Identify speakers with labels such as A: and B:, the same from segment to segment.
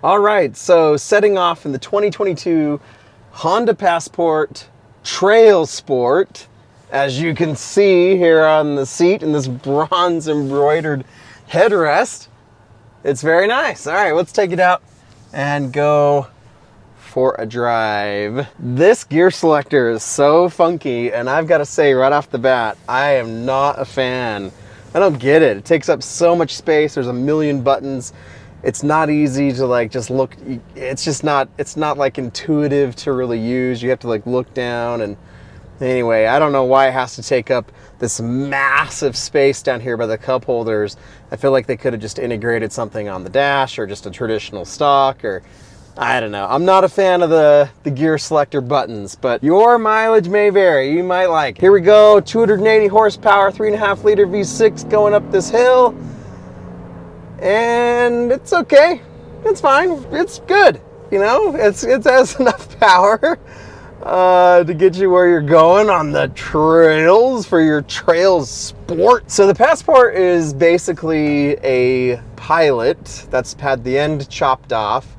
A: All right, so setting off in the 2022 Honda Passport Trailsport, as you can see here on the seat in this bronze embroidered headrest. It's very nice. All right, let's take it out and go for a drive. This gear selector is so funky, and I've got to say right off the bat, I am not a fan. I don't get it. It takes up so much space. There's a million buttons. It's not easy to like just look. It's not like intuitive to really use. You have to like look down, and anyway, I don't know why it has to take up this massive space down here by the cup holders. I feel like they could have just integrated something on the dash or just a traditional stock, or I don't know. I'm not a fan of the gear selector buttons, but your mileage may vary. You might like. Here we go, 280 horsepower, 3.5 liter V6 going up this hill. And it's okay. It's fine. It's good. You know, it has enough power to get you where you're going on the trails for your trail sport. So the Passport is basically a Pilot that's had the end chopped off,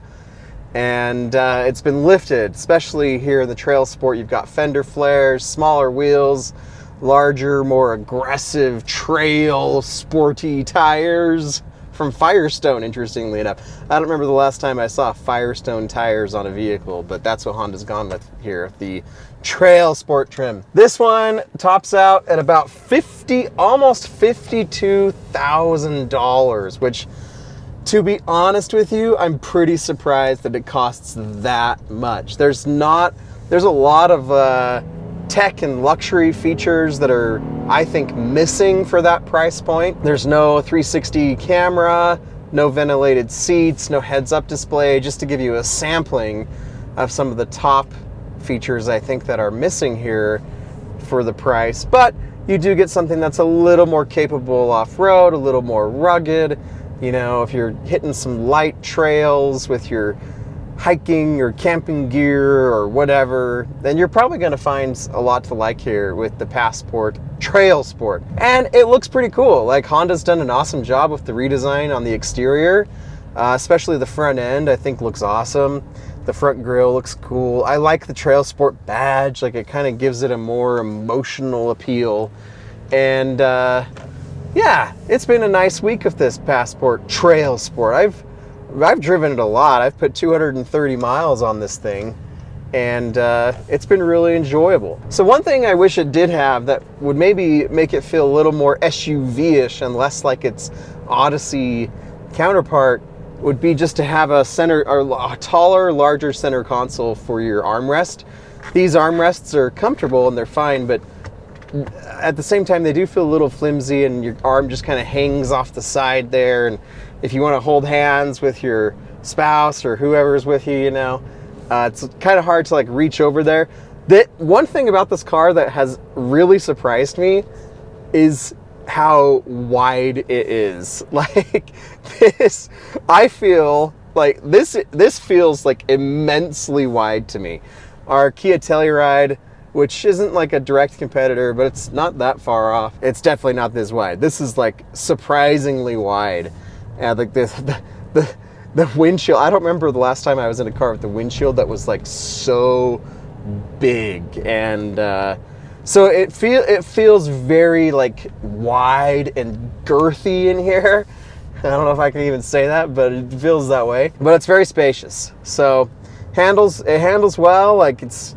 A: and it's been lifted, especially here in the trail sport. You've got fender flares, smaller wheels, larger, more aggressive trail sporty tires from Firestone, interestingly enough. I don't remember the last time I saw Firestone tires on a vehicle, but that's what Honda's gone with here, the Trail Sport trim. This one tops out at about almost $52,000, which, to be honest with you, I'm pretty surprised that it costs that much. There's a lot of tech and luxury features that are, I think, missing for that price point. There's no 360 camera, no ventilated seats, no heads-up display, just to give you a sampling of some of the top features I think that are missing here for the price. But you do get something that's a little more capable off-road, a little more rugged. You know, if you're hitting some light trails with your hiking or camping gear or whatever, then you're probably going to find a lot to like here with the Passport Trailsport. And it looks pretty cool. Like, Honda's done an awesome job with the redesign on the exterior, especially the front end. I think looks awesome. The front grille looks cool. I like the Trailsport badge. Like, it kind of gives it a more emotional appeal. And yeah, it's been a nice week of this Passport Trailsport. I've driven it a lot. I've put 230 miles on this thing, and it's been really enjoyable. So one thing I wish it did have that would maybe make it feel a little more SUV-ish and less like its Odyssey counterpart would be just to have a taller, larger center console for your armrest. These armrests are comfortable and they're fine, but at the same time, they do feel a little flimsy, and your arm just kind of hangs off the side there. And if you want to hold hands with your spouse or whoever's with you, you know, it's kind of hard to like reach over there. One thing about this car that has really surprised me is how wide it is. Like this, I feel like this feels like immensely wide to me. Our Kia Telluride, which isn't like a direct competitor, but it's not that far off. It's definitely not this wide. This is like surprisingly wide. And like the windshield, I don't remember the last time I was in a car with the windshield that was like so big. And so it feels very like wide and girthy in here. I don't know if I can even say that, but it feels that way. But it's very spacious. So it handles well. Like it's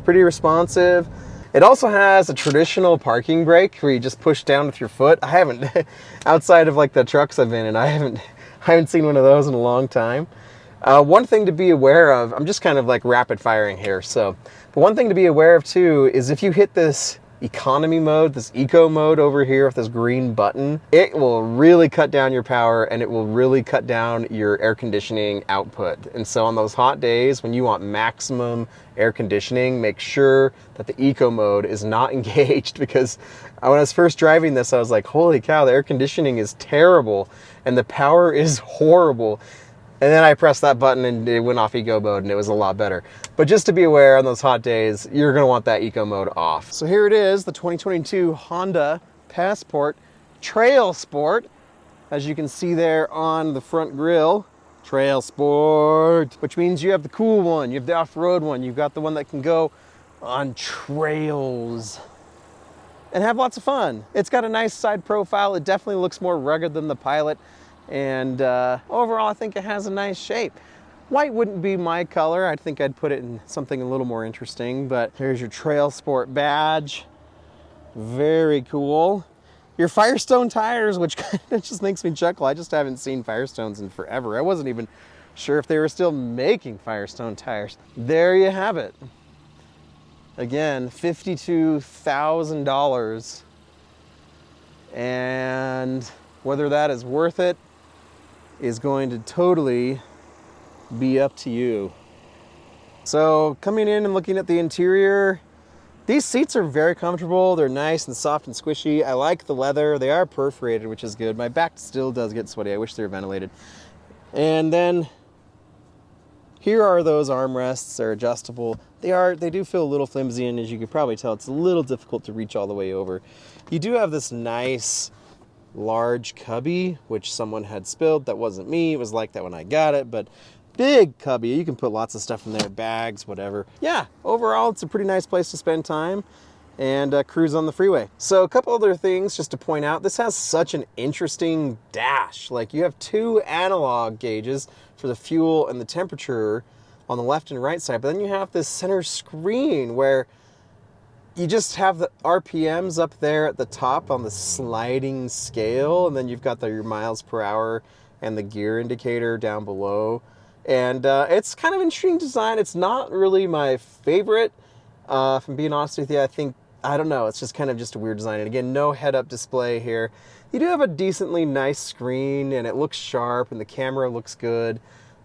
A: pretty responsive. It also has a traditional parking brake where you just push down with your foot. I haven't, outside of like the trucks I've been in, I haven't seen one of those in a long time. One thing to be aware of, I'm just kind of like rapid firing here. But one thing to be aware of too is if you hit this economy mode, this eco mode over here with this green button, it will really cut down your power and it will really cut down your air conditioning output. And so on those hot days when you want maximum air conditioning, make sure that the eco mode is not engaged, because when I was first driving this, I was like, holy cow, the air conditioning is terrible and the power is horrible. And then I pressed that button and it went off eco mode and it was a lot better. But just to be aware, on those hot days, you're gonna want that eco mode off. So here it is, the 2022 Honda Passport Trailsport. As you can see there on the front grille, Trailsport, which means you have the cool one, you have the off-road one, you've got the one that can go on trails and have lots of fun. It's got a nice side profile. It definitely looks more rugged than the Pilot, and overall I think it has a nice shape. White wouldn't be my color. I think I'd put it in something a little more interesting, but here's your Trailsport badge. Very cool. Your Firestone tires, which kind of just makes me chuckle. I just haven't seen Firestones in forever. I wasn't even sure if they were still making Firestone tires. There you have it. Again, $52,000. And whether that is worth it is going to totally be up to you. So coming in and looking at the interior, these seats are very comfortable. They're nice and soft and squishy. I like the leather. They are perforated, which is good. My back still does get sweaty. I wish they were ventilated. And then here are those armrests. They're adjustable. They do feel a little flimsy, and as you can probably tell, it's a little difficult to reach all the way over. You do have this nice large cubby, which someone had spilled. That wasn't me. It was like that when I got it, but big cubby. You can put lots of stuff in there, bags, whatever. Yeah, overall, it's a pretty nice place to spend time and cruise on the freeway. So a couple other things just to point out. This has such an interesting dash. Like, you have two analog gauges for the fuel and the temperature on the left and right side, but then you have this center screen where you just have the RPMs up there at the top on the sliding scale, and then you've got your miles per hour and the gear indicator down below. And it's kind of interesting design. It's not really my favorite, if I'm being honest with you. I don't know, it's just kind of just a weird design. And again, no head-up display here. You do have a decently nice screen, and it looks sharp, and the camera looks good.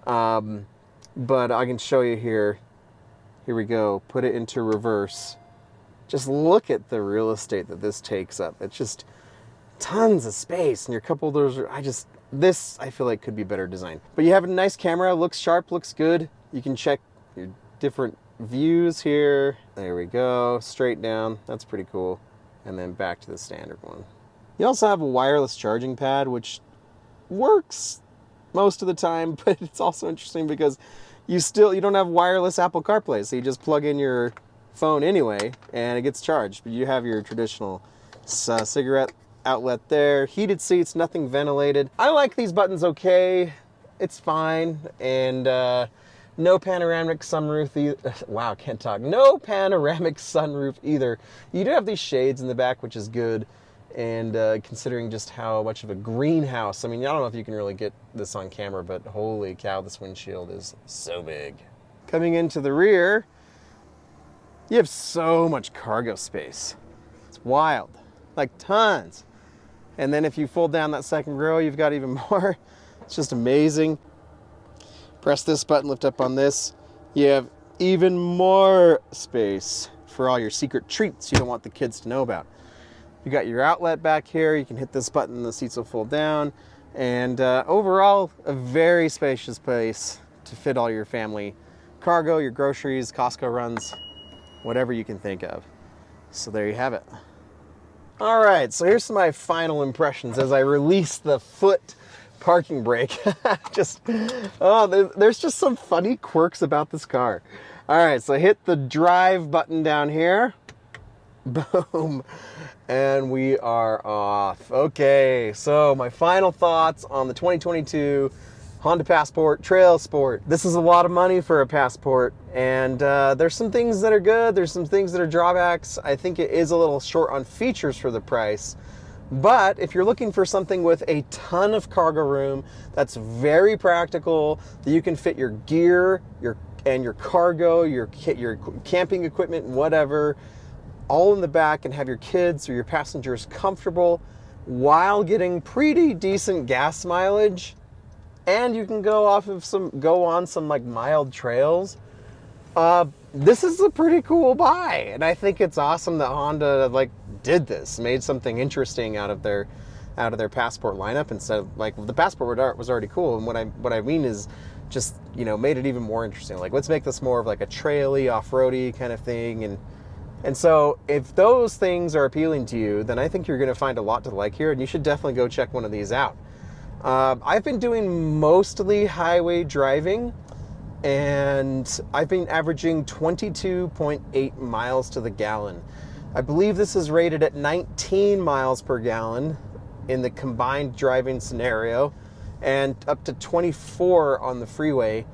A: But I can show you here. Here we go. Put it into reverse. Just look at the real estate that this takes up. It's just tons of space, and your cup holders are, this I feel like could be better designed. But you have a nice camera, looks sharp, looks good. You can check your different views here. There we go, straight down, that's pretty cool. And then back to the standard one. You also have a wireless charging pad, which works most of the time, but it's also interesting because you don't have wireless Apple CarPlay, so you just plug in your phone anyway, and it gets charged. But you have your traditional cigarette outlet there, heated seats, nothing ventilated. I like these buttons okay, it's fine, and no panoramic sunroof either. Wow, can't talk. No panoramic sunroof either. You do have these shades in the back, which is good, and considering just how much of a greenhouse, I mean, I don't know if you can really get this on camera, but holy cow, this windshield is so big. Coming into the rear, you have so much cargo space. It's wild, like tons. And then if you fold down that second row, you've got even more. It's just amazing. Press this button, lift up on this. You have even more space for all your secret treats you don't want the kids to know about. You got your outlet back here. You can hit this button, the seats will fold down. And overall, a very spacious place to fit all your family cargo, your groceries, Costco runs, whatever you can think of. So there you have it. All right, so here's my final impressions as I release the foot parking brake. There's just some funny quirks about this car. All right, so hit the drive button down here. Boom. And we are off. Okay, so my final thoughts on the 2022 Honda Passport Trailsport. This is a lot of money for a Passport, and there's some things that are good, there's some things that are drawbacks. I think it is a little short on features for the price, but if you're looking for something with a ton of cargo room that's very practical, that you can fit your gear, your cargo, your camping equipment, whatever, all in the back, and have your kids or your passengers comfortable while getting pretty decent gas mileage, and you can go on some like mild trails. This is a pretty cool buy, and I think it's awesome that Honda did this, made something interesting out of their Passport lineup instead of the Passport was already cool, and what I mean is just made it even more interesting. Let's make this more of a traily, off-roady kind of thing, and so if those things are appealing to you, then I think you're going to find a lot to like here, and you should definitely go check one of these out. I've been doing mostly highway driving, and I've been averaging 22.8 miles to the gallon. I believe this is rated at 19 miles per gallon in the combined driving scenario, and up to 24 on the freeway.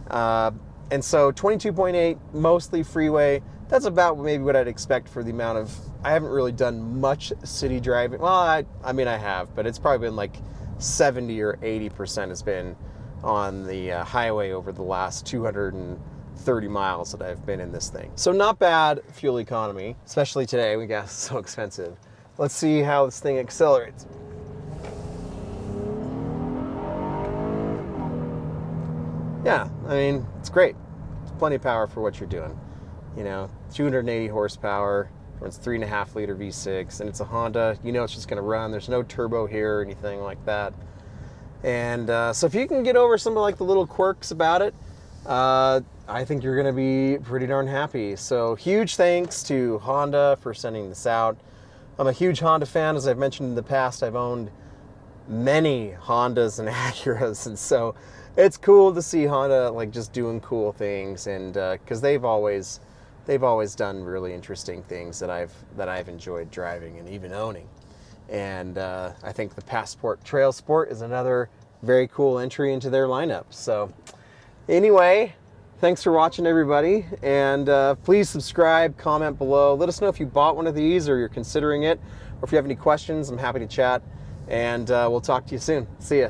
A: And so 22.8, mostly freeway. That's about maybe what I'd expect for the amount of, I haven't really done much city driving. Well, I mean, I have, but it's probably been like 70 or 80% has been on the highway over the last 230 miles that I've been in this thing. So not bad fuel economy, especially today when gas is so expensive. Let's see how this thing accelerates. Yeah, I mean, it's great. It's plenty of power for what you're doing. You know, 280 horsepower, runs 3.5 liter V6, and it's a Honda. You know it's just going to run. There's no turbo here or anything like that. And so if you can get over some of like the little quirks about it, I think you're going to be pretty darn happy. So huge thanks to Honda for sending this out. I'm a huge Honda fan. As I've mentioned in the past, I've owned many Hondas and Acuras, and so it's cool to see Honda like just doing cool things, and because they've always done really interesting things that I've enjoyed driving and even owning. And I think the Passport Trailsport is another very cool entry into their lineup. So anyway, thanks for watching, everybody, and please subscribe, comment below, let us know if you bought one of these or you're considering it, or if you have any questions. I'm happy to chat, and we'll talk to you soon. See ya.